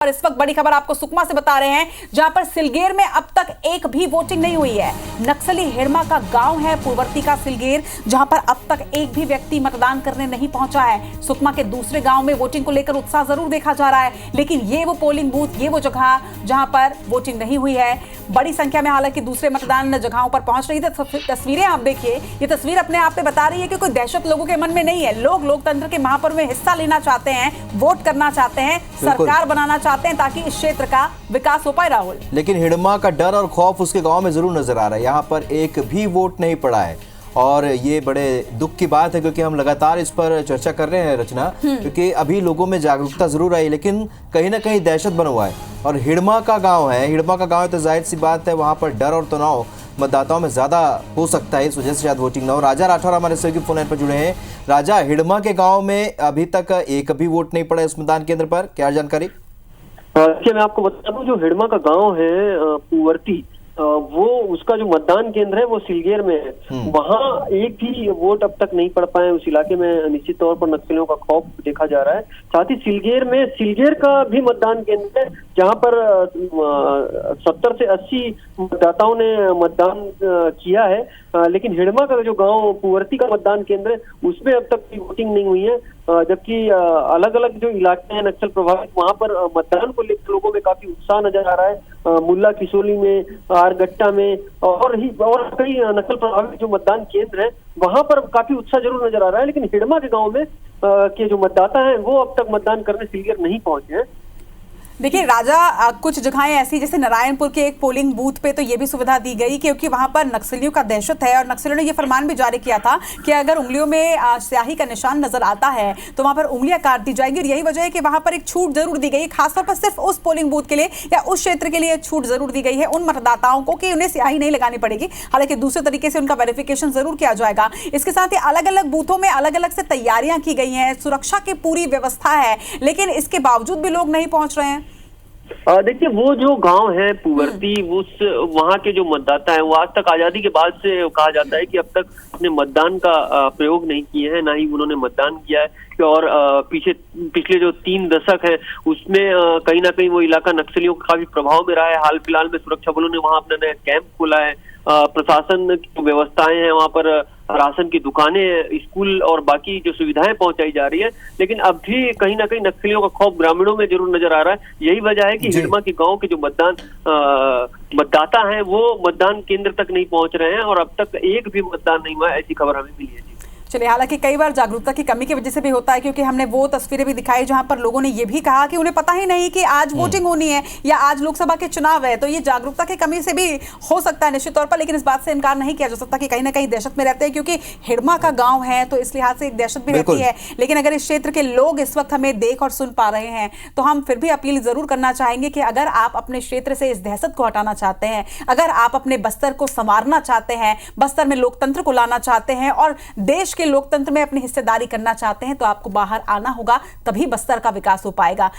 और इस वक्त बड़ी खबर आपको सुकमा से बता रहे हैं, जहां पर सिलगेर में अब तक एक भी वोटिंग नहीं हुई है। नक्सली हिड़मा का गांव है पूर्ववर्ती का सिलगेर, जहां पर अब तक एक भी व्यक्ति मतदान करने नहीं पहुंचा है। सुकमा के दूसरे गांव में वोटिंग को लेकर उत्साह जरूर देखा जा रहा है, लेकिन ये वो पोलिंग बूथ, ये वो जगह जहां पर वोटिंग नहीं हुई है। बड़ी संख्या में हालांकि दूसरे मतदान जगहों पर पहुंच रही थी। तस्वीरें आप देखिए, ये तस्वीर अपने आप में बता रही है कि कोई दहशत लोगों के मन में नहीं है। लोग लोकतंत्र के महापर्व में हिस्सा लेना चाहते हैं, वोट करना चाहते हैं, सरकार बनाना चाहते हैं ताकि इस क्षेत्र का विकास हो पाए। राहुल, लेकिन हिड़मा का डर और खौफ उसके गांव में जरूर नजर आ रहा है। यहाँ पर एक भी वोट नहीं पड़ा है और ये बड़े दुख की बात है, क्योंकि हम लगातार इस पर चर्चा कर रहे हैं रचना, क्योंकि अभी लोगों में जागरूकता जरूर आई, लेकिन कहीं ना कहीं दहशत बना हुआ है। और हिड़मा का गांव है, हिड़मा का गांव है तो जाहिर सी बात है वहां पर डर और तनाव मतदाताओं में ज्यादा हो सकता है, इस वजह से शायद वोटिंग ना हो। राजा राठौर हमारे सहयोगी फोन लाइन पर जुड़े हैं। राजा, हिड़मा के गाँव में अभी तक एक भी वोट नहीं पड़ा इस मतदान केंद्र पर, क्या जानकारी? देखिए, मैं आपको बता दूं, जो हिड़मा का गांव है पूर्ववर्ती, वो उसका जो मतदान केंद्र है वो सिलगेर में है। वहाँ एक भी वोट अब तक नहीं पड़ पाए। उस इलाके में निश्चित तौर पर नक्सलियों का खौफ देखा जा रहा है। साथ ही सिलगेर का भी मतदान केंद्र है, जहाँ पर 70 से 80 मतदाताओं ने मतदान किया है। लेकिन हिड़मा का जो गांव पूर्ववर्ती का मतदान केंद्र है, उसमें अब तक कोई वोटिंग नहीं हुई है। जबकि अलग अलग जो इलाके हैं नक्सल प्रभावित, वहां पर मतदान को लेकर लोगों में काफी उत्साह नजर आ रहा है। मुल्ला किसोली में, आरगट्टा में और कई नक्सल प्रभावित जो मतदान केंद्र है, वहां पर काफी उत्साह जरूर नजर आ रहा है। लेकिन हिड़मा के गांव में के जो मतदाता हैं वो अब तक मतदान करने सिलगेर नहीं पहुंचे हैं। देखिए राजा, कुछ जगहें ऐसी जैसे नारायणपुर के एक पोलिंग बूथ पे तो ये भी सुविधा दी गई क्योंकि वहां पर नक्सलियों का दहशत है और नक्सलियों ने ये फरमान भी जारी किया था कि अगर उंगलियों में स्याही का निशान नजर आता है तो वहां पर उंगलियां काट दी जाएंगी। और यही वजह है कि वहां पर एक छूट जरूर दी गई, खासतौर पर सिर्फ उस पोलिंग बूथ के लिए या उस क्षेत्र के लिए छूट जरूर दी गई है उन मतदाताओं को कि उन्हें स्याही नहीं लगानी पड़ेगी। हालांकि दूसरे तरीके से उनका वेरिफिकेशन जरूर किया जाएगा। इसके साथ ही अलग अलग बूथों में अलग अलग से तैयारियां की गई हैं, सुरक्षा की पूरी व्यवस्था है, लेकिन इसके बावजूद भी लोग नहीं पहुंच रहे हैं। देखिए, वो जो गांव है पूर्ववर्ती, वहाँ के जो मतदाता हैं वो आज तक आजादी के बाद से कहा जाता है कि अब तक अपने मतदान का प्रयोग नहीं किए हैं, ना ही उन्होंने मतदान किया है। और पिछले जो 3 दशक है उसमें कहीं ना कहीं वो इलाका नक्सलियों का काफी प्रभाव में रहा है। हाल फिलहाल में सुरक्षा बलों ने वहाँ अपना नया कैंप खोला है। प्रशासन की व्यवस्थाएं हैं, वहाँ पर राशन की दुकानें, स्कूल और बाकी जो सुविधाएं पहुंचाई जा रही है। लेकिन अब भी कहीं ना कहीं नक्सलियों का खौफ ग्रामीणों में जरूर नजर आ रहा है। यही वजह है कि हिड़मा के गांव के जो मतदाता हैं वो मतदान केंद्र तक नहीं पहुंच रहे हैं और अब तक एक भी मतदान नहीं हुआ, ऐसी खबर हमें मिली है। चलिए, हालांकि कई बार जागरूकता की कमी की वजह से भी होता है, क्योंकि हमने वो तस्वीरें भी दिखाई जहां पर लोगों ने ये भी कहा कि उन्हें पता ही नहीं कि आज वोटिंग होनी है या आज लोकसभा के चुनाव है। तो ये जागरूकता की कमी से भी हो सकता है निश्चित तौर पर, लेकिन इस बात से इनकार नहीं किया जा सकता कि कहीं ना कहीं दहशत में रहते हैं, क्योंकि हिड़मा का गांव है तो इस लिहाज से एक दहशत भी रहती है। लेकिन अगर इस क्षेत्र के लोग इस वक्त हमें देख और सुन पा रहे हैं तो हम फिर भी अपील जरूर करना चाहेंगे कि अगर आप अपने क्षेत्र से इस दहशत को हटाना चाहते हैं, अगर आप अपने बस्तर को संवारना चाहते हैं, बस्तर में लोकतंत्र को लाना चाहते हैं और देश के लोकतंत्र में अपनी हिस्सेदारी करना चाहते हैं, तो आपको बाहर आना होगा, तभी बस्तर का विकास हो पाएगा।